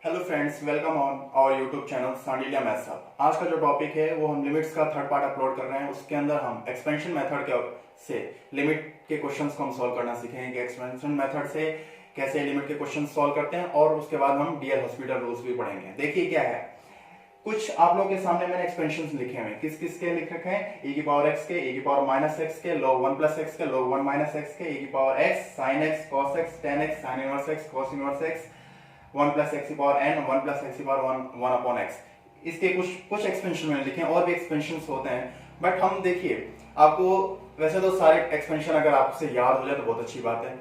Hello friends, welcome on our YouTube channel Sandilya maths hub. आज का जो टॉपिक है वो हम लिमिट्स का थर्ड पार्ट अपलोड कर रहे हैं। उसके अंदर हम एक्सपेंशन मेथड के से लिमिट के क्वेश्चंस को हम सॉल्व करना सीखेंगे कि एक्सपेंशन मेथड से कैसे लिमिट के क्वेश्चन सॉल्व करते हैं, और उसके बाद हम डीएल हॉस्पिटल रूल्स भी पढ़ेंगे। देखिए क्या है, कुछ आप लोगों के सामने मैंने एक्सपेंशन लिखे हुए हैं। किस किस के लिख रखे हैं? e की पावर x के, e की पावर माइनस x के, log 1 प्लस x के, log 1 माइनस x के, e की power x, sin x, cos x, tan x, sin inverse x, cos inverse x, 1 plus x की पावर n, 1 प्लस एक्स की power 1 upon x. इसके कुछ कुछ expansion मैंने लिखे हैं, और भी एक्सपेंशन होते हैं, बट हम देखिए आपको वैसे तो सारे एक्सपेंशन अगर आपसे याद हो जाए तो बहुत अच्छी बात है।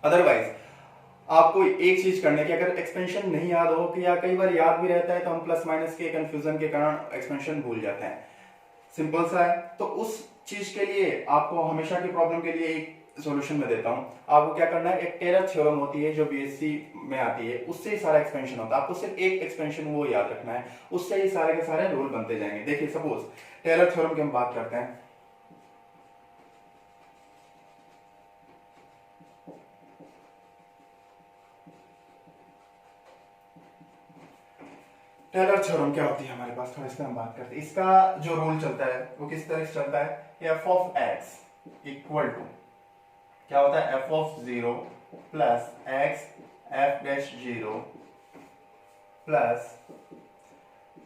अदरवाइज आपको एक चीज करने की, अगर एक्सपेंशन नहीं याद हो कि या कई बार याद भी रहता है तो हम प्लस माइनस के कंफ्यूजन के कारण एक्सपेंशन भूल जाते हैं। सिंपल सा है। तो उस चीज के लिए आपको हमेशा की प्रॉब्लम के लिए एक सॉल्यूशन में देता हूं। आपको क्या करना है, एक टेलर थ्योरम होती है जो बीएससी में आती है, उससे ही सारा एक्सपेंशन होता है। आपको सिर्फ एक एक्सपेंशन वो याद रखना है, उससे ही सारे के सारे रूल बनते जाएंगे। देखिए सपोज टेलर थ्योरम की हम बात करते हैं। टेलर थ्योरम क्या होती है हमारे पास, थोड़ा इस पर हम बात करते हैं। इसका जो रूल चलता है वो किस तरह से चलता है, f of x equal to क्या होता है, f of zero plus x f dash zero plus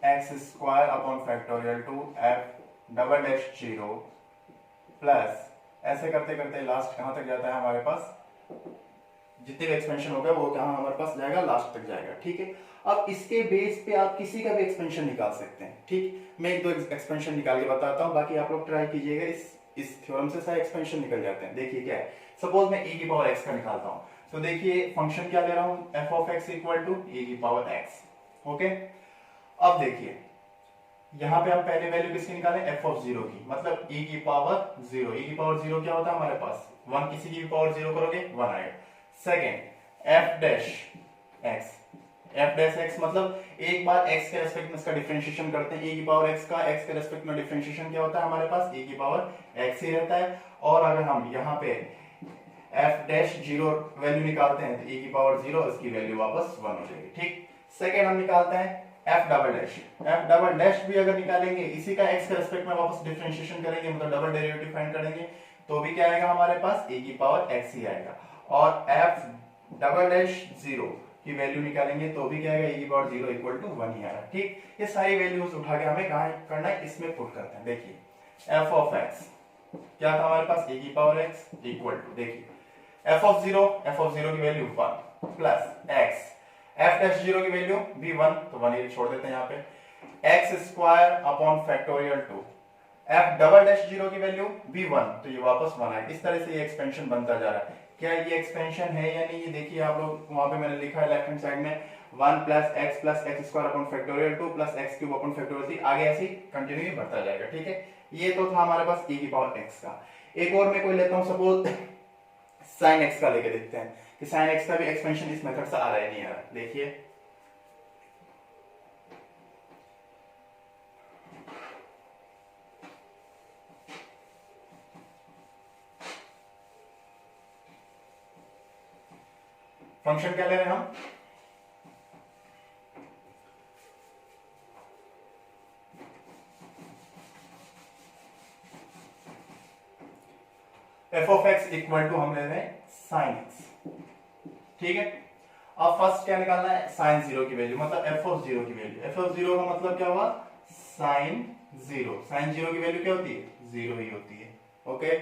x square upon factorial two f double dash zero plus, ऐसे करते करते लास्ट कहां तक जाता है हमारे पास, जितने भी एक्सपेंशन हो गया वो कहां हमारे पास जाएगा, लास्ट तक जाएगा। ठीक है, अब इसके बेस पे आप किसी का भी एक्सपेंशन निकाल सकते हैं। ठीक, मैं एक दो एक्सपेंशन निकाल के बताता हूं, बाकी आप लोग ट्राई कीजिएगा। इस थ्योरम से सारे एक्सपेंशन निकल जाते हैं। देखिए क्या है, सपोज मैं e की पावर x का निकालता हूं, तो देखिए फंक्शन क्या ले रहा हूं, f of x equal to e की पावर x। ओके, अब देखिए यहां पे हम पहले वैल्यू किसकी निकालें, f ऑफ जीरो की, मतलब e की पावर जीरो। e की पावर जीरो क्या होता है हमारे पास, 1, किसी की भी पावर जीरो करोगे 1 आएगा। Second f dash x, f dash x मतलब एक बार x के रेस्पेक्ट में इसका डिफरेंशिएशन करते हैं। e की पावर x का x के रेस्पेक्ट में डिफरेंशिएशन क्या होता है हमारे पास, e की पावर x ही रहता है। और अगर हम यहाँ पे f डैश जीरो वैल्यू निकालते हैं तो e की पावर जीरो, इसकी वैल्यू वापस 1 हो जाएगी। ठीक, सेकेंड हम निकालते हैं f double dash. f double dash भी अगर निकालेंगे, इसी का x के रेस्पेक्ट में वापस डिफरेंशिएशन करेंगे, मतलब डबल डेरिवेटिव फाइंड करेंगे, तो भी क्या आएगा हमारे पास, e की पावर x ही आएगा। और f डबल डैश जीरो की वैल्यू निकालेंगे तो भी क्या आएगा, e की पावर जीरो इक्वल टू 1 ही आएगा। ठीक, ये सारी वैल्यूज उठा के हमें कहां करना है, इसमें पुट करते हैं। देखिए f ऑफ x क्या था हमारे पास, e की पावर x इक्वल टू, देखिए f ऑफ जीरो की value 1 plus x, f dash zero की वैल्यू भी 1, तो 1 ही छोड़ देते हैं यहाँ पे, x square upon factorial 2, f double dash zero की वैल्यू भी 1, तो ये वापस 1 आएगा। इस तरह से ये एक्सपेंशन बनता जा रहा है। क्या ये एक्सपेंशन है या नहीं, ये देखिए आप लोग, वहां पे मैंने लिखा है लेफ्ट हैंड साइड में 1 plus x square upon factorial 2 plus x cube upon factorial 3, आगे ऐसे कंटिन्यू बढ़ता जाएगा। ठीक है, ये तो था हमारे पास e की पावर x का। एक और मैं कोई लेता हूं, सपोज sin x का लेके देखते हैं कि sin x का भी एक्सपेंशन इस मेथड से आ रहा है नहीं आ रहा। देखिए फंक्शन क्या ले रहे हैं हम, f of x equal to हम ले रहे हैं sin x। ठीक है, अब फर्स्ट क्या निकालना है, sin जीरो की वैल्यू, मतलब f ऑफ जीरो की वैल्यू। f ऑफ जीरो का मतलब क्या हुआ, sin जीरो। sin जीरो की वैल्यू क्या होती है, जीरो ही होती है। ओके,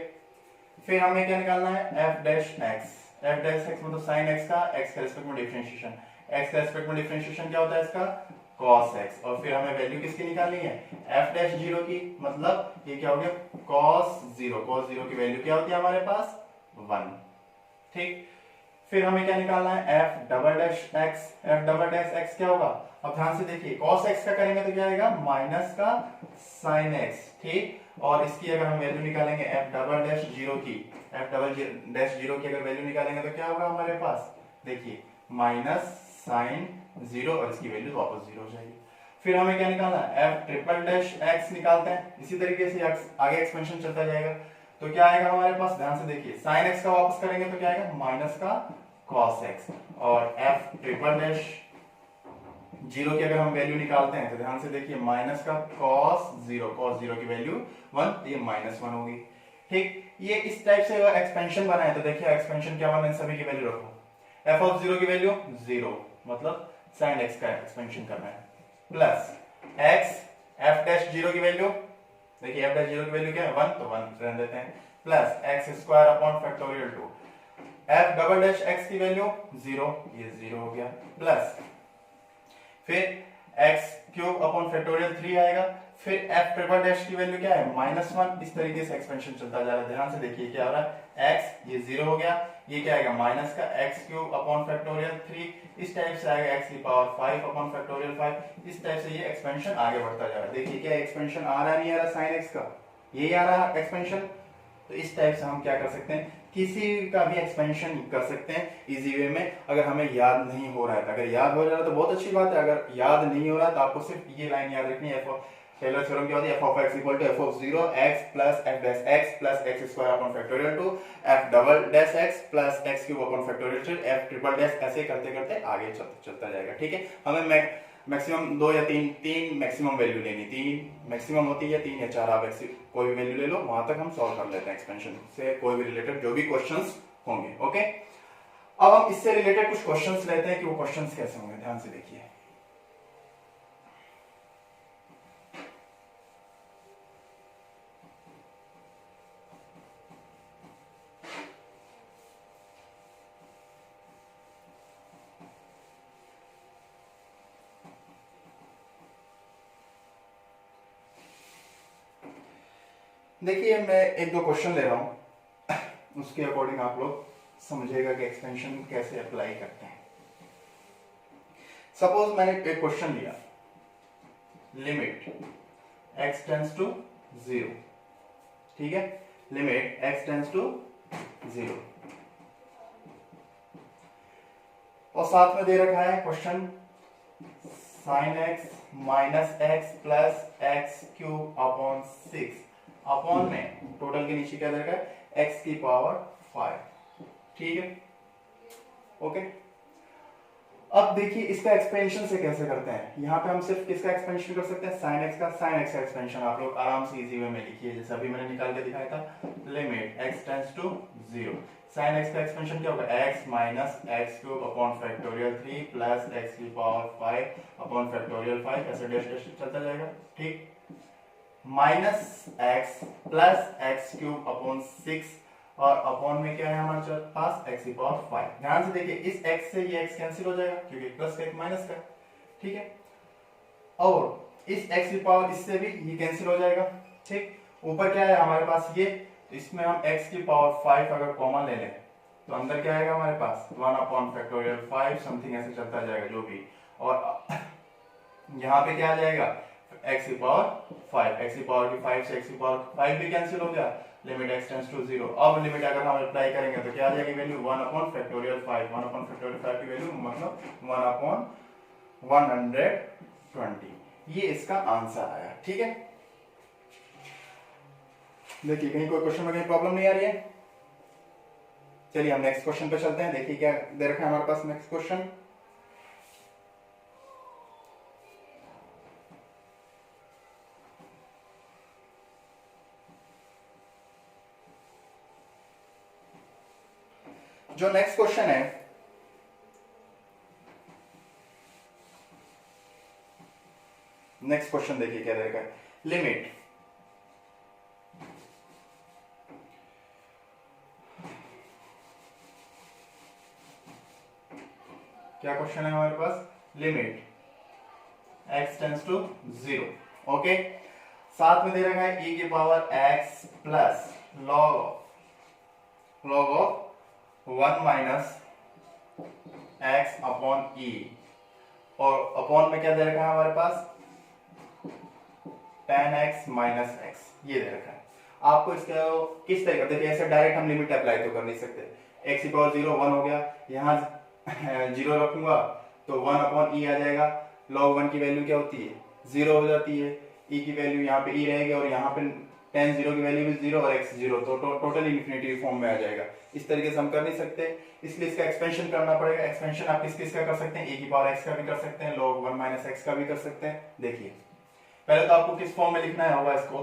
फिर हमें क्या निकालना है, f dash x। f dash x मतलब sin x का x के रेस्पेक्ट में डिफरेंशिएशन। x के रेस्पेक्ट में डिफरेंशिएशन क्या होता है इसका, cos x। और फिर हमें वैल्यू किसकी निकालनी है, f डैश जीरो की, मतलब ये क्या हो गया, cos जीरो। cos जीरो की वैल्यू क्या होती है हमारे पास, 1। ठीक, फिर हमें क्या निकालना है, f double dash x। f double dash x क्या होगा, अब ध्यान से देखिए, cos x का करेंगे तो क्या आएगा, माइनस का sin x। ठीक, और इसकी अगर हम वैल्यू निकालेंगे f डबल डैश जीरो की, f डबल डैश जीरो की अगर वैल्यू निकालेंगे तो क्या होगा हमारे पास, देखिए माइनस sin जीरो, और इसकी वैल्यू वापस जीरो हो जाएगी। फिर हमें क्या निकालना है, f ट्रिपल डैश x निकालते हैं। इसी तरीके से आगे एक्सपेंशन चलता जाएगा, तो क्या आएगा हमारे पास, ध्यान से देखिए, sin x का वापस करेंगे तो क्या आएगा, माइनस का cos x, और f ट्रिपल डैश जीरो की अगर हम वैल्यू निकालते हैं तो ध्यान से देखिए, माइनस का cos जीरो की वैल्यू 1, ये -1 होगी। ठीक, ये इस टाइप से एक्सपेंशन बना है तो देखिए एक्सपेंशन क्या बना है, सभी की वैल्यू रखो। एफ ऑफ जीरो की वैल्यू 0, मतलब sin x का एक्सपेंशन करना है, plus x f dash zero की वैल्यू, देखिए f डैश जीरो की वैल्यू क्या है 1, तो 1 रहने देते हैं, plus x square upon factorial 2, f double dash x की वैल्यू 0, ये 0 हो गया, प्लस फिर x क्यूब अपॉन फैक्टोरियल 3 आएगा, फिर f ट्रिपल डैश की वैल्यू क्या है -1। इस तरीके से एक्सपेंशन चलता जा रहा है। ध्यान से देखिए क्या हो रहा है, x ये 0 हो गया, ये क्या आएगा माइनस का x क्यूब अपॉन फैक्टोरियल 3, इस टाइप से आएगा x की पावर 5 अपॉन फैक्टोरियल 5। इस टाइप से ये एक्सपेंशन आगे बढ़ता जा रहा है। देखिए क्या एक्सपेंशन आ रहा नहीं आ रहा sin x का, यही आ रहा है एक्सपेंशन। तो इस टाइप से हम क्या कर सकते हैं, किसी का भी एक्सपेंशन कर सकते हैं इजी वे में, अगर हमें याद नहीं हो रहा है। अगर याद हो जा रहा है तो बहुत अच्छी बात है, अगर याद नहीं हो रहा है तो आपको सिर्फ ये लाइन याद रखनी है। टेलर थ्योरम क्या होती है, f of x equal to f of 0 x plus f dash x plus x square upon factorial 2 f double dash x plus x cube upon factorial 3 f triple dash, ऐसे करते करते आगे चलता जाएगा। ठीक है, हमें मैक्सिमम 2 या 3 मैक्सिमम वैल्यू लेनी, 3 मैक्सिमम होती है, 3 या 4 आप कोई भी वैल्यू ले लो, वहां तक हम सॉल्व कर लेते हैं एक्सपेंशन से कोई भी रिलेटेड जो भी क्वेश्चंस होंगे। ओके, अब हम इससे रिलेटेड कुछ क्वेश्चंस लेते हैं कि वो क्वेश्चंस कैसे होंगे। ध्यान से देखिए, देखिए मैं एक दो क्वेश्चन ले रहा हूं, उसके अकॉर्डिंग आप लोग समझेगा कि एक्सपेंशन कैसे अप्लाई करते हैं। सपोज मैंने एक क्वेश्चन लिया, लिमिट x टेंड्स टू 0, ठीक है, लिमिट x टेंड्स टू 0, और साथ में दे रखा है question sin x minus x plus x cube upon 6, upon में टोटल के नीचे क्या दे रखा है x की पावर 5। ठीक है, ओके। अब देखिए इसका एक्सपेंशन से कैसे करते हैं। यहाँ पे हम सिर्फ किसका एक्सपेंशन कर सकते हैं, sin x का। sin x का एक्सपेंशन आप लोग आराम से इजी वे में लिखिए, जैसे अभी मैंने निकाल के दिखाया था, limit x tends to 0, sin x का एक्सपेंशन क्या होगा, x minus x cube upon factorial 3 plus x की पावर 5 अपॉन फैक्टोरियल 5, ऐसे डैश डैश चलता जाएगा। ठीक, minus x plus x cube upon 6, और अपॉन में क्या है हमारे पास x की पावर 5। ध्यान से देखिए इस x से ये x कैंसिल हो जाएगा क्योंकि प्लस का एक माइनस का, ठीक है, और इस x की पावर इससे भी ये कैंसिल हो जाएगा। ठीक, ऊपर क्या है हमारे पास ये, तो इसमें हम x की पावर 5 अगर कॉमन ले लें तो अंदर क्या आएगा हमारे पास 1 अपॉन फैक्टोरियल 5 समथिंग, ऐसे चलता जाएगा जो भी, और यहाँ पे क्या आ जाएगा x की पावर 5, x की पावर की 5 से x की पावर 5 भी कैंसिल हो गया, लिमिट x टेंड्स टू 0। अब लिमिट अगर हम अप्लाई करेंगे तो क्या आ जाएगी value 1 upon factorial 5, 1 upon factorial 5 की वैल्यू मतलब 1 अपॉन 120। ये इसका आंसर आया। ठीक है, देखिए कहीं कोई क्वेश्चन में कहीं प्रॉब्लम नहीं आ रही है। चलिए हम नेक्स्ट क्वेश्चन पे चलते हैं। देखिए क्या दे रखा है हमारे पास नेक्स्ट क्वेश्चन, जो नेक्स्ट क्वेश्चन है नेक्स्ट क्वेश्चन देखिए क्या रहेगा, लिमिट क्या क्वेश्चन है हमारे पास, limit x tends to 0, okay, साथ में दे रखा है e की power x plus log of 1 minus x upon e, और अपॉन में क्या दे रखा है हमारे पास 10x माइनस x, ये दे रखा है। आपको इसका किस तरीके, देखिए ऐसे डायरेक्ट हम लिमिट अप्लाई तो कर नहीं सकते, x की पावर 0 1 हो गया, यहाँ 0 रखूंगा तो 1 अपॉन e आ जाएगा, log 1 की वैल्यू क्या होती है 0 हो जाती है, e की वैल्यू यहाँ पे e रहेगी और यहाँ पे tan 0 की वैल्यू भी 0 और x 0, तो टोटल इन्फिनिटी फॉर्म में आ जाएगा। इस तरीके से हम कर नहीं सकते, इसलिए इसका एक्सपेंशन करना पड़ेगा। एक्सपेंशन आप किस किस का कर सकते हैं, e की पावर x का भी कर सकते हैं, log 1 माइनस x का भी कर सकते हैं। देखिए पहले तो आपको किस फॉर्म में लिखना है होगा, इसको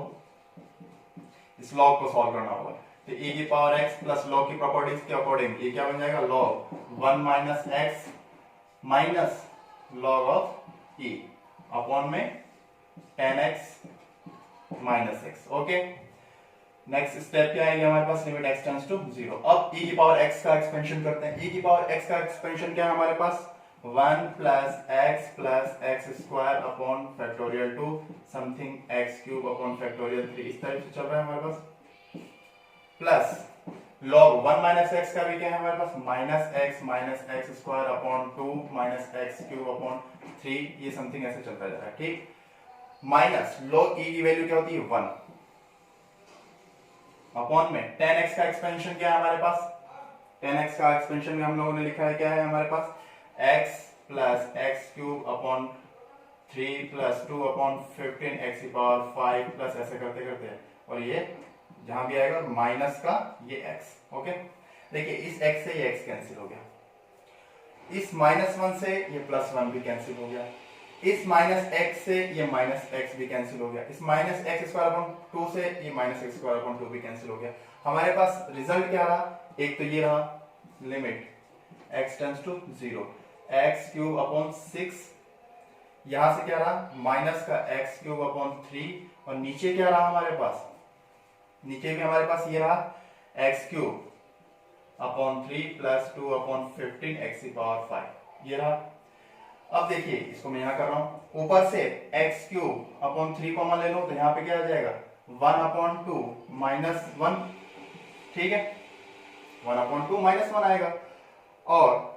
इस log को सॉल्व करना होगा। तो e की पावर x प्लस log की प्रॉपर्टीज के अकॉर्डिंग ये क्या बन जाएगा, log 1 minus x minus log of e upon में tan x minus x। Okay, next step क्या आएगा हमारे पास, लिमिट x टेंड्स टू 0। अब e की पावर x का एक्सपेंशन करते हैं। e की पावर x का एक्सपेंशन क्या है हमारे पास, 1 plus x square upon factorial 2 something x cube upon factorial 3, इस टाइप से चल रहा है हमारे पास, प्लस log 1 माइनस x का भी क्या है हमारे पास, minus x square upon 2 minus x cube upon 3, ये समथिंग ऐसे चलता जा रहा है। ठीक, माइनस log e की वैल्यू क्या होती है 1 अपॉन में tan x का एक्सपेंशन क्या है हमारे पास, tan x का एक्सपेंशन में हम लोगों ने लिखा है क्या है हमारे पास, x plus x cube upon 3 plus 2 upon 15 x की पावर 5 प्लस ऐसे करते करते, और ये जहां भी आएगा माइनस का ये x। ओके, देखिए इस x से ये x कैंसिल हो गया, इस -1 से ये +1 भी कैंसिल हो गया, इस -x से ये -x भी कैंसिल हो गया, इस -x स्क्वायर अपॉन 2 से ये -x स्क्वायर अपॉन 2 भी कैंसिल हो गया। हमारे पास रिजल्ट क्या रहा, एक तो ये रहा limit x tends to 0, x cube upon 6, यहां से क्या रहा माइनस का x क्यूब अपॉन 3, और नीचे क्या रहा हमारे पास, नीचे भी हमारे पास ये रहा x cube upon 3 plus 2 upon 15 x की पावर 5, ये रहा। अब देखिए इसको मैं यहां कर रहा हूं, ऊपर से x क्यूब अपॉन 3 कॉमन ले लो तो यहां पे क्या आ जाएगा 1 अपॉन 2 माइनस 1, ठीक है 1 अपॉन 2 माइनस 1 आएगा। और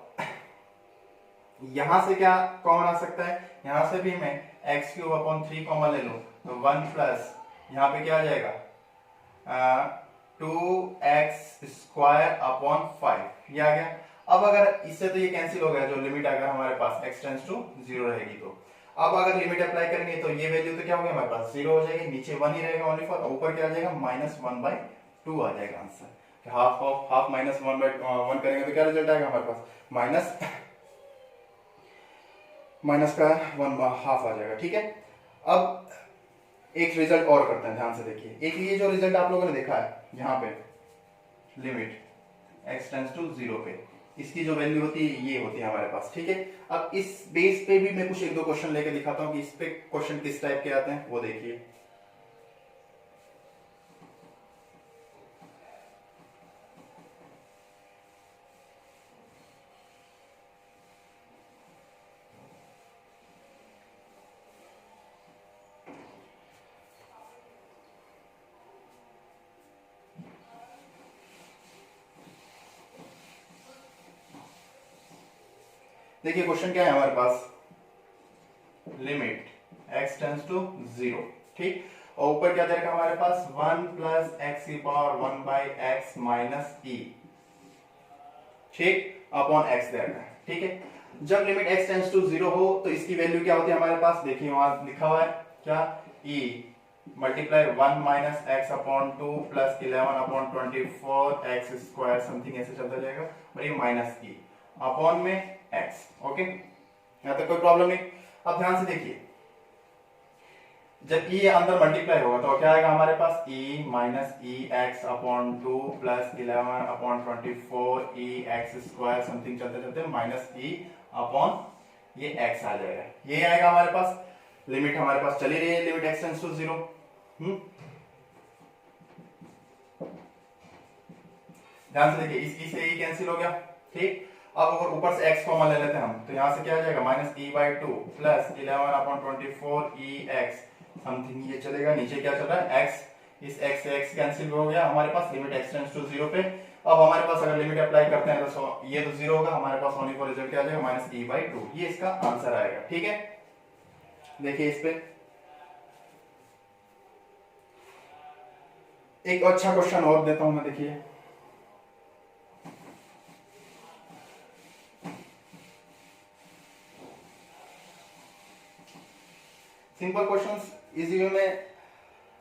यहां से क्या कॉमन आ सकता है, यहां से भी मैं x क्यूब अपॉन 3 कॉमन ले लूं तो 1 प्लस यहां पे क्या आ जाएगा 2x स्क्वायर अपॉन 5, ये आ गया। अब अगर इससे तो ये कैंसिल हो गया, जो लिमिट अगर हमारे पास x टेंड्स टू 0 रहेगी तो अब अगर लिमिट अप्लाई करेंगे तो ये वैल्यू तो क्या हो गया हमारे पास 0 हो जाएगी, नीचे 1 ही रहेगा ओनली फॉर, ऊपर क्या आ जाएगा -1/2 आ जाएगा आंसर। हाफ ऑफ हाफ -1/1 करेंगे तो क्या रिजल्ट आएगा हमारे पास माइनस का 1/2 आ जाएगा। ठीक है, अब एक रिजल्ट और करते हैं, ध्यान से देखिए। एक ये जो रिजल्ट आप लोगों ने देखा है यहाँ पे लिमिट x टेंड्स टू 0 पे, इसकी जो वैल्यू होती है ये होती है हमारे पास। ठीक है, अब इस बेस पे भी मैं कुछ एक दो क्वेश्चन लेके दिखाता हूँ कि इस पे क्वेश्चन किस टाइप के आते हैं, वो देखिए। देखिए क्वेश्चन क्या है हमारे पास, लिमिट x टेंड्स टू 0, ठीक, और ऊपर क्या दे रखा हमारे पास 1 प्लस x की पावर 1/x माइनस e, ठीक, अपॉन x दे रखा है। ठीक है, जब लिमिट x टेंड्स टू 0 हो तो इसकी वैल्यू क्या होती है हमारे पास, देखिए वहां लिखा हुआ है क्या, e multiply 1 minus x upon 2 plus 11 upon 24 x square something ऐसे चलता जाएगा, और ये माइनस e अपॉन में x। ओके, यहां तक कोई प्रॉब्लम नहीं। अब ध्यान से देखिए, जब e अंदर मल्टीप्लाई होगा तो क्या आएगा हमारे पास, e माइनस ई एक्स अपॉन 2 प्लस 11 अपॉन 24 ई एक्स स्क्वायर समथिंग चलते चलते माइनस e अपॉन ये x आ जाएगा, ये आएगा हमारे पास। लिमिट हमारे पास चली रही है, लिमिट x टेंड्स टू 0। ध्यान से देखिए, इस से e कैंसिल हो गया, ठीक। अब अगर ऊपर से x कॉमन ले लेते हैं हम तो यहां से क्या आ जाएगा -e/2 प्लस 11 अपॉन 24 ई एक्स समथिंग, ये चलेगा। नीचे क्या चल रहा है x, इस x से x कैंसिल हो गया हमारे पास, लिमिट x टेंड्स टू 0 पे। अब हमारे पास अगर लिमिट अप्लाई करते हैं तो ये तो 0 होगा, हमारे पास ओनली फॉर रिजल्ट क्या आ जाएगा -e/2, ये इसका आंसर आएगा। ठीक है, देखिए इस पे एक अच्छा क्वेश्चन और देता हूं मैं, देखिए सिंपल क्वेश्चंस इजी वे में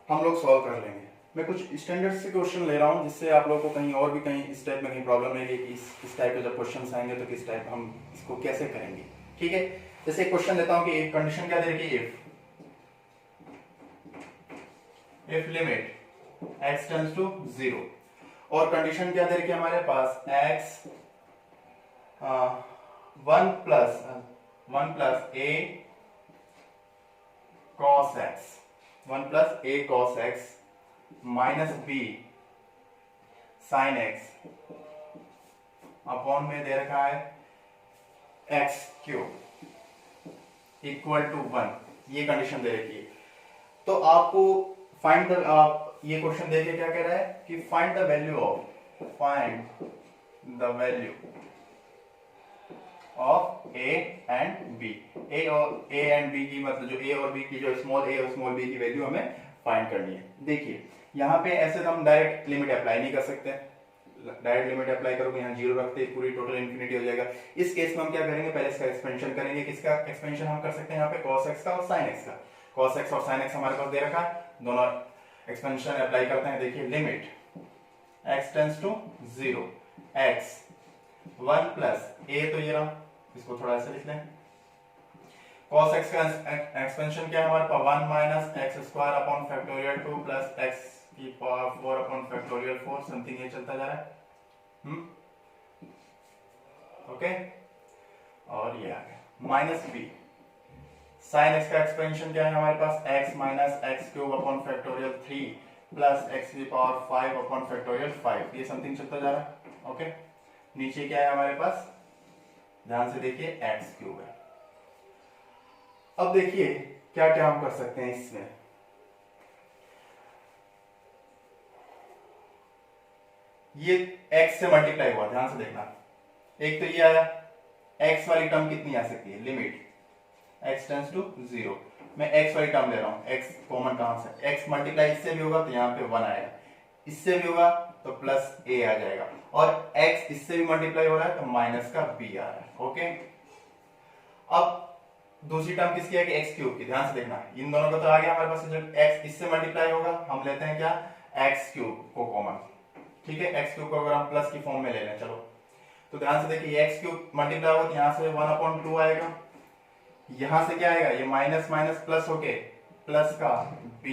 हम लोग सॉल्व कर लेंगे। मैं कुछ स्टैंडर्ड से क्वेश्चन ले रहा हूँ जिससे आप लोगों को कहीं और भी कहीं इस टाइप में कहीं प्रॉब्लम नहीं है कि इस टाइप के जब क्वेश्चन आएंगे तो किस टाइप हम इसको कैसे करेंगे। ठीक है, जैसे एक क्वेश्चन लेता हूँ कि एक कंडीशन क्या दे रही है, if limit x tends to 0 और कंडीशन क्या दे रही है हमारे पास x 1 plus a cos x minus b sin x upon में दे रखा है x क्यूब इक्वल टू 1, ये कंडीशन दे रखी है। तो आपको फाइंड द, आप ये क्वेश्चन देके क्या कह रहा है कि find the value of a and b। a and b की मतलब जो a और b की जो स्मॉल a और स्मॉल b की वैल्यू हमें फाइंड करनी है। देखिए यहाँ पे ऐसे तो हम डायरेक्ट लिमिट अप्लाई नहीं कर सकते, डायरेक्ट लिमिट अप्लाई करोगे यहाँ 0 रखते पूरी टोटल इंफिनिटी हो जाएगा। इस केस में हम क्या करेंगे, पहले इसका एक्सपेंशन करेंगे। किसका एक्सपेंशन हम कर सकते हैं यहाँ पे, cos x का और sin x का। cos x और sin x हमारे पास दे रखा है, दोनों एक्सपेंशन अप्लाई करते हैं। देखिए limit x tends to 0 x 1 plus a, तो ये रहा, इसको थोड़ा ऐसे लिख लें। cos x का एक्सपेंशन क्या है हमारे पास, 1 minus x square upon factorial 2 plus x की पावर 4 अपॉन फैक्टोरियल 4, समथिंग ये चलता जा रहा है। ओके, और ये आ गया माइनस b। sin x का एक्सपेंशन क्या है हमारे पास, x minus x cube upon factorial 3 plus x की पावर 5 अपॉन फैक्टोरियल 5, ये समथिंग चलता जा रहा है। ओके, नीचे क्या है हमारे पास, ध्यान से देखिए x क्यूब है। अब देखिए क्या क्या हम कर सकते हैं इसमें। ये x से मल्टीप्लाई हुआ, ध्यान से देखना। एक तो ये आया, x वाली टर्म कितनी आ सकती है, लिमिट x टेंड्स टू 0। मैं x वाली टर्म ले रहा हूं, x कॉमन कहां से, x मल्टीप्लाई इससे भी होगा तो यहाँ पे 1 आएगा, इससे भी होगा तो प्लस a आ जाएगा, और x इससे भी मल्टीप्लाई हो रहा है तो माइनस का b आ रहा है। ओके, अब दूसरी टर्म किसकी है कि x क्यूब की, ध्यान से देखना। इन दोनों का तो आ गया हमारे पास, जब x इससे मल्टीप्लाई होगा हम लेते हैं क्या, x क्यूब को कॉमन। ठीक है, x क्यूब को अगर हम प्लस की फॉर्म में ले लें, चलो तो ध्यान से देखिए x क्यूब मल्टीप्लाई होगा तो यहाँ से 1/2 आएगा, यहां से क्या आएगा, ये माइनस माइनस प्लस होके प्लस का b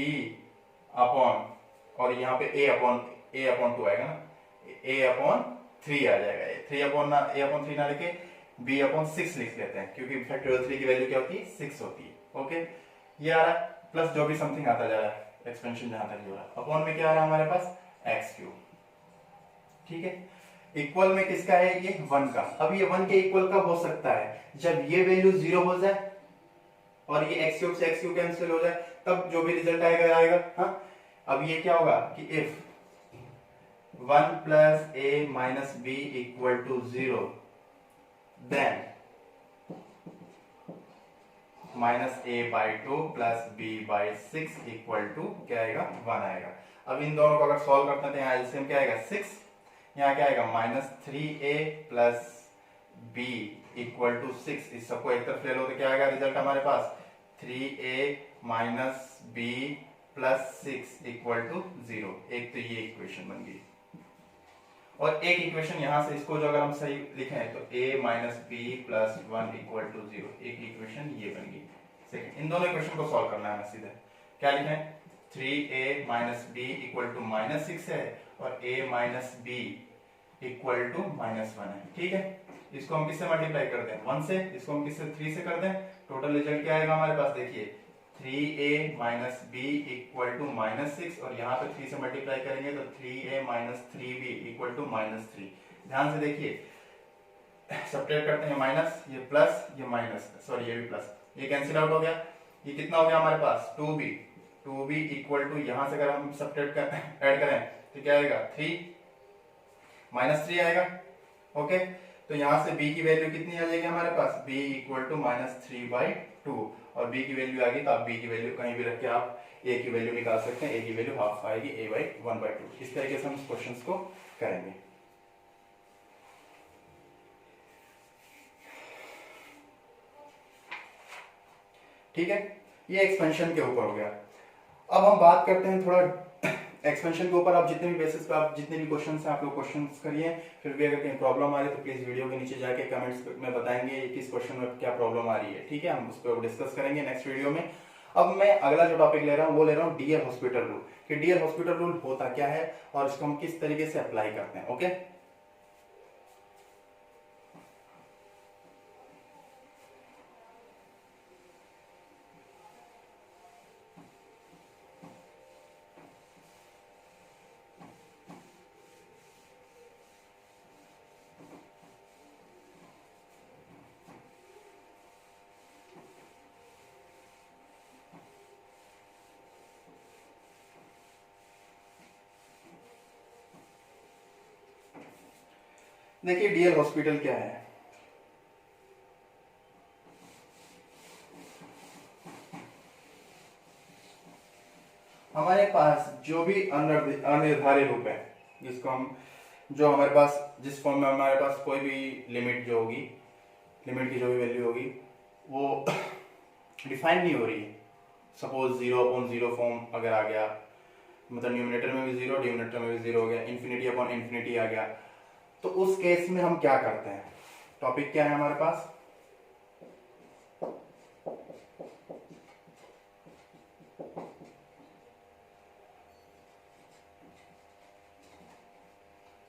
अपॉन, और यहाँ पे a अपॉन 2 आएगा ना, a/3 आ जाएगा। a/3 ना लिखे b/6 लिख लेते हैं, क्योंकि फैक्टोरियल 3 की वैल्यू क्या होती है, 6 होती है। ओके, ये आ रहा है प्लस जो भी समथिंग आता जा रहा है, एक्सपेंशन जहां तक हो रहा है, अपॉन में क्या आ रहा है हमारे पास, x क्यूब। ठीक है, इक्वल में किसका है, ये 1 का। अब ये 1 के इक्वल कब हो सकता है, जब ये वैल्यू 0 हो जाए और ये x क्यूब से x क्यूब कैंसिल हो जाए, तब जो भी रिजल्ट आएगा। हाँ, अब ये क्या होगा कि if 1 plus a minus b equal to 0, then minus a/2 plus b/6 equal to क्या आएगा, 1 आएगा। अब इन दोनों को अगर सॉल्व करते हैं तो यहाँ एलसीएम क्या आएगा, 6, यहाँ क्या आएगा minus 3a plus b equal to 6। इस सबको एक तरफ ले लो तो क्या आएगा रिजल्ट हमारे पास, 3a minus b plus 6 equal to 0। एक तो ये इक्वेशन बन गई, और एक इक्वेशन यहां से इसको जो अगर हम सही लिखें तो a minus b plus 1 equal to 0, एक इक्वेशन ये बन गई। सेकंड, इन दोनों इक्वेशन को सॉल्व करना है हमें सीधे। क्या लिखें, 3a minus b equal to -6 है और a minus b equal to -1 है। ठीक है, इसको हम किससे मल्टीप्लाई कर दें, 1 से, इसको हम किससे 3 से कर दें, टोटल रिजल्ट क्या आएगा हमारे पास, देखिए 3a minus b equal to -6, और यहाँ पे 3 से मल्टीप्लाई करेंगे तो 3a minus 3b equal to -3। ध्यान से देखिए, सब्ट्रैक्ट करते हैं, माइनस ये प्लस ये माइनस, सॉरी ये भी प्लस, ये कैंसिल आउट हो गया। ये कितना हो गया हमारे पास, 2b इक्वल टू, यहाँ से अगर हम सब्ट्रैक्ट ऐड करें तो क्या आएगा, 3 -3 आएगा। ओके, तो यहाँ से b की वैल्यू कितनी आ जाएगी हमारे पास, b इक्वल टू -3/2, और b की वैल्यू आ गई तो आप b की वैल्यू कहीं भी रख के आप a की वैल्यू निकाल सकते हैं, a की वैल्यू हाफ आएगी a/1/2। इस तरीके से हम इस क्वेश्चन को करेंगे। ठीक है, ये एक्सपेंशन के ऊपर हो गया। अब हम बात करते हैं थोड़ा एक्सपेंशन के ऊपर आप जितने भी बेसिस पे आप जितने भी क्वेश्चन हैं आप लोग क्वेश्चन करिए। फिर भी अगर कहीं प्रॉब्लम आ रही है तो प्लीज वीडियो के नीचे जाके कमेंट्स में बताएंगे किस क्वेश्चन में क्या प्रॉब्लम आ रही है, ठीक है। हम उस पर डिस्कस करेंगे नेक्स्ट वीडियो में। अब मैं अगला जो टॉपिक ले रहा हूँ वो ले रहा हूँ डीएल हॉस्पिटल रूल, कि डीएल हॉस्पिटल रूल होता क्या है और इसको हम किस तरीके से अप्लाई करते हैं। ओके, देखिए डीएल हॉस्पिटल क्या है। हमारे पास जो भी अनिर्धारित रूप है, जिसको हम जो हमारे पास जिस फॉर्म में हमारे पास कोई भी लिमिट जो होगी, लिमिट की जो भी वैल्यू होगी वो डिफाइन नहीं हो रही। सपोज 0/0 फॉर्म अगर आ गया, मतलब न्यूमरेटर में भी 0 डिनोमिनेटर में भी 0 हो गया, इन्फिनिटी अपॉन इन्फिनिटी आ गया, तो उस केस में हम क्या करते हैं। टॉपिक क्या है हमारे पास,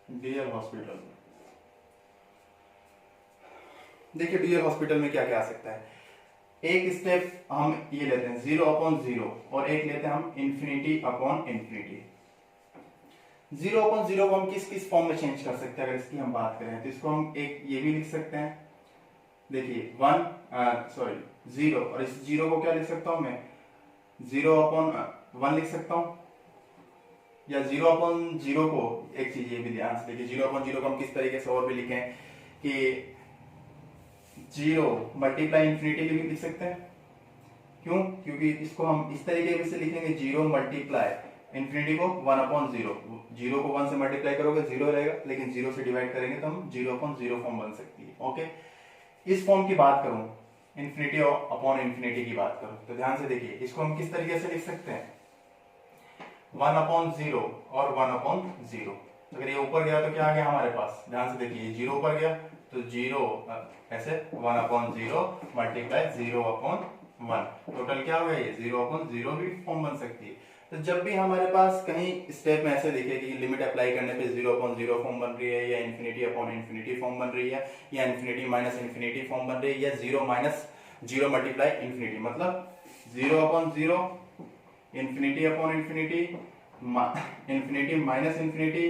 डीएल हॉस्पिटल। देखिए डीएल हॉस्पिटल में क्या क्या आ सकता है। एक स्टेप हम ये लेते हैं 0/0 और एक लेते हैं हम इन्फिनिटी अपॉन इन्फिनिटी। 0/0 को हम किस किस फॉर्म में चेंज कर सकते हैं, अगर इसकी हम बात करें तो इसको हम एक ये भी लिख सकते हैं। देखिए 0 और इस 0 को क्या लिख सकता हूं मैं, 0/1 लिख सकता हूं, या 0/0 को एक चीज ये भी ध्यान से देखिए 0/0 को हम किस तरीके से और भी लिखें कि 0 मल्टीप्लाई इन्फिनिटी भी लिख सकते हैं। क्यों, क्योंकि इसको हम इस तरीके से लिखेंगे 0 मल्टीप्लाई इन्फिनिटी को 1/0, 0 को 1 से मल्टीप्लाई करोगे 0 रहेगा, लेकिन 0 से डिवाइड करेंगे तो हम 0/0 फॉर्म बन सकती है। ओके, इस फॉर्म की बात करूं, इन्फिनिटी अपॉन इन्फिनिटी की बात करूं तो ध्यान से देखिए इसको हम किस तरीके से लिख सकते हैं, 1/0 और 1/0। अगर ये ऊपर गया तो क्या आ गया हमारे पास, ध्यान से देखिए 0 ऊपर गया तो 0 ऐसे 1/0 मल्टीप्लाई 0/1, टोटल क्या हो गया ये 0/0 भी फॉर्म बन सकती है। तो जब भी हमारे पास कहीं स्टेप में ऐसे दिखे कि लिमिट अप्लाई करने पे 0/0 फॉर्म बन रही है, या इन्फिनिटी अपॉन इन्फिनिटी फॉर्म बन रही है, या इन्फिनिटी माइनस इन्फिनिटी फॉर्म बन रही है, या 0 मल्टीप्लाई इन्फिनिटी, मतलब 0/0 infinity upon infinity, infinity minus infinity,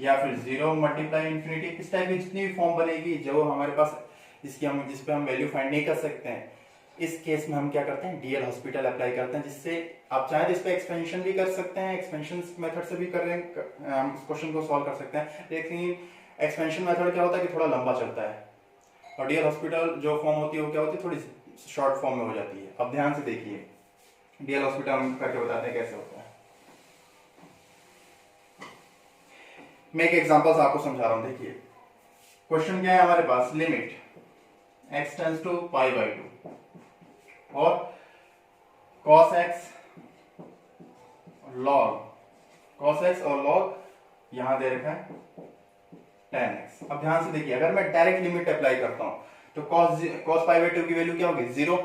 या फिर 0 मल्टीप्लाई इन्फिनिटी, इस टाइप की जितनी भी फॉर्म बनेगी जो हमारे पास इसकी हम जिस पे हम वैल्यू फाइंड नहीं कर सकते हैं, इस केस में हम क्या करते हैं डीएल हॉस्पिटल अप्लाई करते हैं, जिससे आप चाहे तो इस पे एक्सपेंशन भी कर सकते हैं, एक्सपेंशन मेथड से भी कर रहे हैं, हम इस क्वेश्चन को सॉल्व कर सकते हैं। लेकिन एक्सपेंशन मेथड क्या होता है कि थोड़ा लंबा चलता है, और डीएल हॉस्पिटल जो फॉर्म होती है वो क्या होती है थोड़ी शॉर्ट फॉर्म में हो जाती है। अब ध्यान से देखिए डीएल हॉस्पिटल हम करके बताते हैं कैसे होता है। मैं एक एग्जांपल से आपको समझा रहा हूं। देखिए क्वेश्चन क्या है हमारे पास, लिमिट x टेंड्स टू π/2 और cos x और log यहां दे रखा है tan x। अब ध्यान से देखिए अगर मैं डायरेक्ट लिमिट अप्लाई करता हूं तो cos π/2 की वैल्यू क्या होगी 0,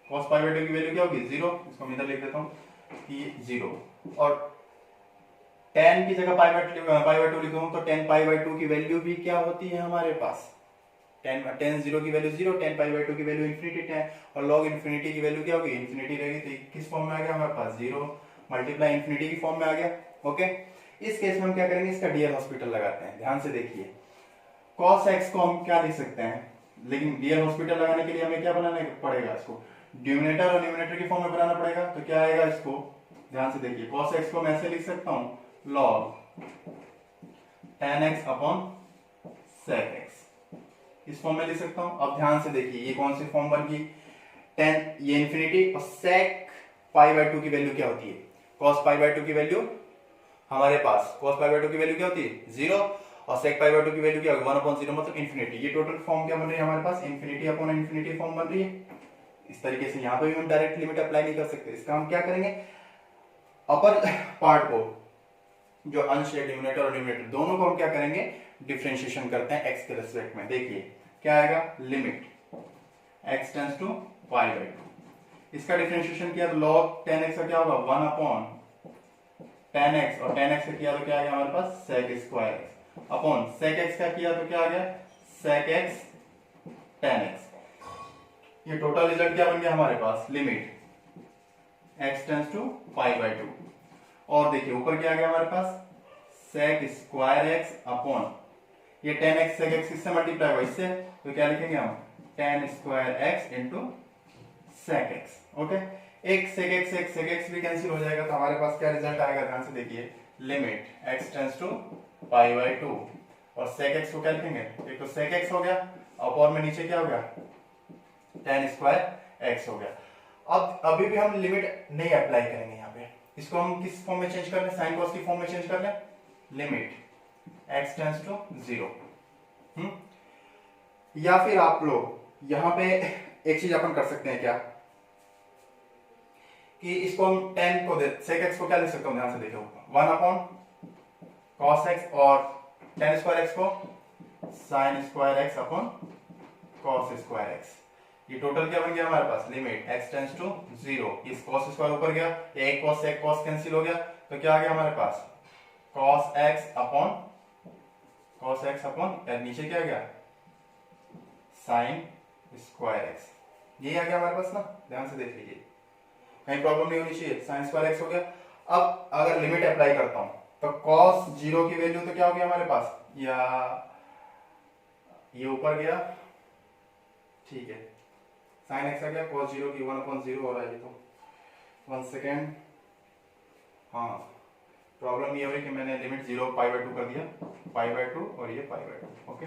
cos π/2 की वैल्यू क्या होगी 0, इसको मैं इधर लिख देता हूं कि 0, और tan की जगह π/2 लिखूं तो tan π/2 की वैल्यू भी क्या होती है हमारे पास, tan 0 की वैल्यू 0, tan π/2 की वैल्यू इन्फिनिटी, और log इन्फिनिटी की वैल्यू क्या होगी इन्फिनिटी रहेगी। तो किस फॉर्म में आ गया हमारे पास 0 मल्टीप्लाई इन्फिनिटी की फॉर्म में आ गया। ओके, इस केस में हम क्या करेंगे, इसका डीएल हॉस्पिटल लगाते हैं। ध्यान से देखिए cos x को हम क्या लिख सकते हैं, लेकिन डीएल हॉस्पिटल लगाने के लिए हमें क्या बनाना पड़ेगा, इसको डिनोमिनेटर और न्यूमरेटर की फॉर्म में बनाना पड़ेगा। तो क्या आएगा, इसको ध्यान से देखिए cos x को मैं ऐसे लिख सकता हूं log tan x upon sec x, इस फॉर्म में लिख सकता हूं। अब ध्यान से देखिए ये कौन सी फॉर्म बन गई, tan ये इन्फिनिटी और sec π/2 की वैल्यू क्या होती है, cos π/2 की वैल्यू हमारे पास cos π/2 की वैल्यू क्या होती है 0, और sec π/2 की वैल्यू क्या होगी 1/0 मतलब इन्फिनिटी। ये टोटल फॉर्म क्या बन रही है हमारे पास, इन्फिनिटी अपॉन इन्फिनिटी फॉर्म बन रही है। इस तरीके से यहाँ पे भी हम डायरेक्ट लिमिट अप्लाई नहीं कर सकते, इसका हम क्या करेंगे अपर पार्ट को जो अंश है डिनोमिनेटर और न्यूमरेटर दोनों को हम क्या करेंगे, डिफरेंशिएशन करते हैं एक्स के रिस्पेक्ट में। देखिए क्या आएगा, limit x tends to pi by 2, इसका डिफरेंशिएशन किया तो log 10x का क्या होगा 1 अपॉन 10x, और 10x का किया तो क्या आ गया हमारे पास sec square x upon sec x का किया तो क्या आ गया sec x 10x। ये टोटल रिजल्ट क्या बन गया हमारे पास, limit x tends to pi by 2, और देखिए ऊपर क्या आ गया हमारे पास sec स्क्वायर x अपॉन ये 10x sec x किससे मल्टीप्लाई हुआ, इससे, तो क्या लिखेंगे हम 10 square x into sec x। Okay, एक sec x भी कैंसिल हो जाएगा, तो हमारे पास क्या रिजल्ट आएगा, ध्यान से देखिए, limit x tends to pi by 2, और sec x को क्या लिखेंगे, एक तो sec x हो गया, अपॉन में नीचे क्या हो गया 10 स्क्वायर x हो गया। अब अभी भी हम लिमिट नहीं अप्लाई करेंगे यहाँ पे, इसको हम किस फॉर्म में चेंज कर लें, साइन कॉस की फॉर्म में चेंज कर लें, लिमिट x टेंड्स टू 0। या फिर आप लोग यहां पे एक चीज अपन कर सकते हैं क्या, कि इसको हम 10 को दे sec x को क्या लिख सकता हूं, ध्यान से देखो 1 अपॉन cos x, और 10 स्क्वायर x को sin square x upon cos square x। ये टोटल क्या बन गया हमारे पास, लिमिट x टेंड्स टू 0, इस cos स्क्वायर ऊपर गया, एक cos sec cos कैंसिल हो गया, तो क्या आ गया हमारे पास cos x अपॉन नीचे क्या आ गया sin स्क्वायर x, यही आ गया हमारे पास ना, ध्यान से देख लीजिए, कहीं प्रॉब्लम नहीं होनी चाहिए, sin स्क्वायर x हो गया। अब अगर लिमिट अप्लाई करता हूं तो cos 0 की वैल्यू तो क्या हो गया हमारे पास, या ये ऊपर गया, ठीक है, sin x आ गया, cos 0 की 1/0 हो रहा है, ये तो 1 सेकेंड, हाँ प्रॉब्लम ये हो रही कि मैंने लिमिट 0 पाई बाई 2 कर दिया, पाई बाई 2 और ये पाई बाई 2। ओके,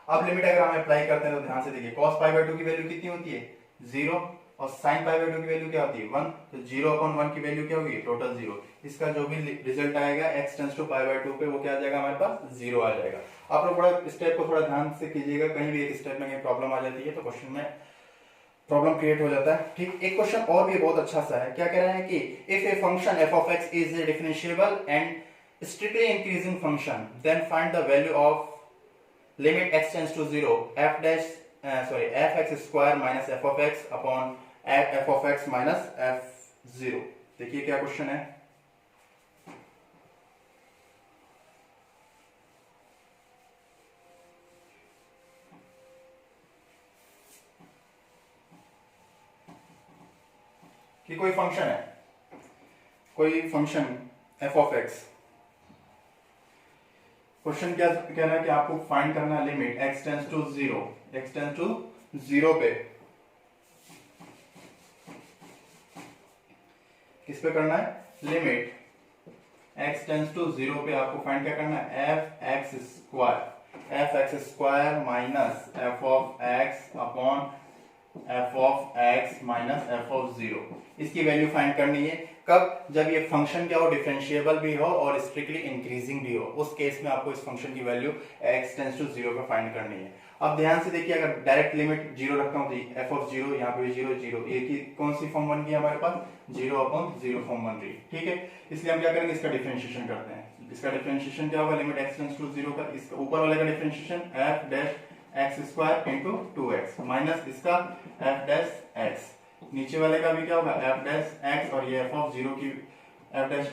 अब लिमिट अगर हम अप्लाई करते हैं तो ध्यान से देखिए, cos पाई बाई 2 की वैल्यू कितनी होती है 0, और sin पाई बाई 2 की वैल्यू क्या होती है 1, तो 0 अपॉन 1 की वैल्यू क्या होगी टोटल 0। इसका जो भी रिजल्ट आएगा x tends to pi by 2 पे, वो क्या आ जाएगा हमारे पास 0 आ जाएगा। आप लोग बड़ा स्टेप को थोड़ा ध्यान से कीजिएगा, कहीं भी एक स्टेप में कहीं प्रॉब्लम आ जाती है तो क्वेश्चन में प्रॉब्लम क्रिएट हो जाता है। ठीक, एक क्वेश्चन और भी बहुत अच्छा सा है, क्या कह रहा है कि if a function f of x is a differentiable and strictly increasing function, then find the value of limit x tends to 0 fx square minus f of x upon f of x minus f0। देखिए क्या question है, कि कोई function है, कोई function f of x, question क्या कह रहा है कि आपको फाइंड करना लिमिट x टेंड्स टू 0 पे, किस पे करना है, लिमिट x टेंड्स टू 0 पे आपको फाइंड क्या करना है, fx square minus f of x upon f of x minus f of 0, इसकी वैल्यू फाइंड करनी है। कब, जब ये फंक्शन क्या हो, डिफरेंशिएबल भी हो और स्ट्रिक्टली इंक्रीजिंग भी हो, उस केस में आपको इस फंक्शन की वैल्यू x टेंड्स टू 0 पे फाइंड करनी है। अब ध्यान से देखिए, अगर डायरेक्ट लिमिट 0 रखता हूं तो f of 0, यहाँ पे भी 0 ये की कौन सी फॉर्म बन गई हमारे पास, 0 अपॉन 0 फॉर्म बन रही, ठीक है। इसलिए हम क्या करेंगे, इसका डिफरेंशिएशन करते हैं। इसका डिफरेंशिएशन क्या होगा, लिमिट x टेंड्स टू 0 का, इसका ऊपर वाले का differentiation f dash x square into 2x minus इसका f डैश x, नीचे वाले का भी क्या होगा f डैश x, और ये f of 0 की f डैश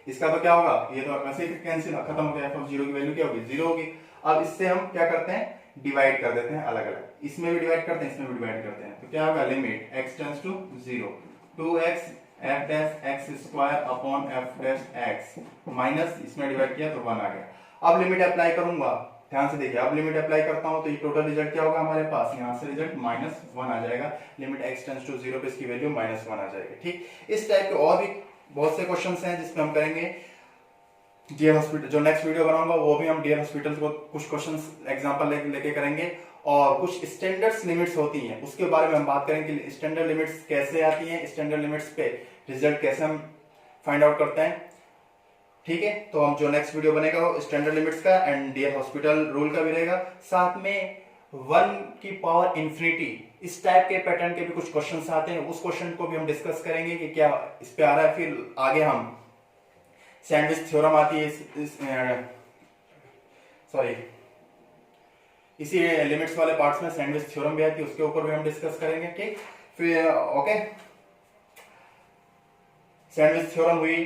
इसका तो क्या होगा, ये तो वैसे ही कैंसिल खत्म हो गया, f of 0 की वैल्यू क्या होगी 0 होगी। अब इससे हम क्या करते हैं, डिवाइड कर देते हैं अलग अलग, इसमें भी डिवाइड करते हैं, इसमें भी डिवाइड करते हैं, तो क्या होगा limit x tends to 0 2x f dash x square upon f dash x minus इसमें डिवाइड किया तो 1 आ गया। अब लिमिट अप्लाई करूंगा, ध्यान से देखिए, अब लिमिट अप्लाई करता हूं तो ये टोटल रिजल्ट क्या होगा हमारे पास, यहां से रिजल्ट -1 आ जाएगा, लिमिट x टेंड्स टू 0 पे इसकी वैल्यू -1 आ जाएगी। ठीक, इस टाइप के और भी बहुत से क्वेश्चंस हैं जिसपे हम करेंगे डीआर हॉस्पिटल, जो नेक्स्ट वीडियो बनाऊंगा वो भी हम डीआर हॉस्पिटल को कुछ क्वेश्चंस एग्जांपल लेके करेंगे, और कुछ स्टैंडर्ड्स लिमिट्स होती हैं उसके बारे में हम बात करेंगे कि स्टैंडर्ड लिमिट्स कैसे आती हैं, स्टैंडर्ड लिमिट्स पे रिजल्ट कैसे हम फाइंड आउट करते हैं। ठीक है, तो हम जो नेक्स्ट वीडियो बनेगा वो स्टैंडर्ड लिमिट्स का एंड डीआर हॉस्पिटल रूल का भी रहेगा, साथ में 1 की पावर इंफिनिटी इस टाइप के पैटर्न के भी कुछ क्वेश्चंस आते हैं, उस क्वेश्चन को भी हम डिस्कस करेंगे कि क्या इस पे आ रहा है। फिर आगे हम सैंडविच थ्योरम आती है, सॉरी इसी लिमिट्स वाले पार्ट्स में सैंडविच थ्योरम भी आती है, उसके ऊपर भी हम डिस्कस करेंगे। ठीक, फिर ओके, सैंडविच थ्योरम हुई,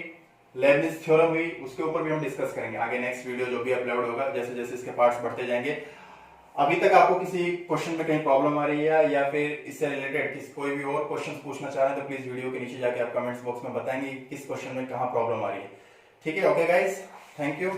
लेबनिज थ्योरम हुई, उसके ऊपर भी हम डिस्कस करेंगे आगे नेक्स्ट वीडियो जो भी अपलोड होगा, जैसे जैसे इसके पार्ट्स बढ़ते जाएंगे। अभी तक आपको किसी क्वेश्चन में कहीं प्रॉब्लम आ रही है या फिर इससे रिलेटेड कोई भी और क्वेश्चन पूछना चाह रहे हैं तो प्लीज वीडियो के नीचे जाके आप कमेंट्स बॉक्स में बताएंगे किस क्वेश्चन में कहाँ प्रॉब्लम आ रही है। ठीक है, ओके गाइस, थैंक यू।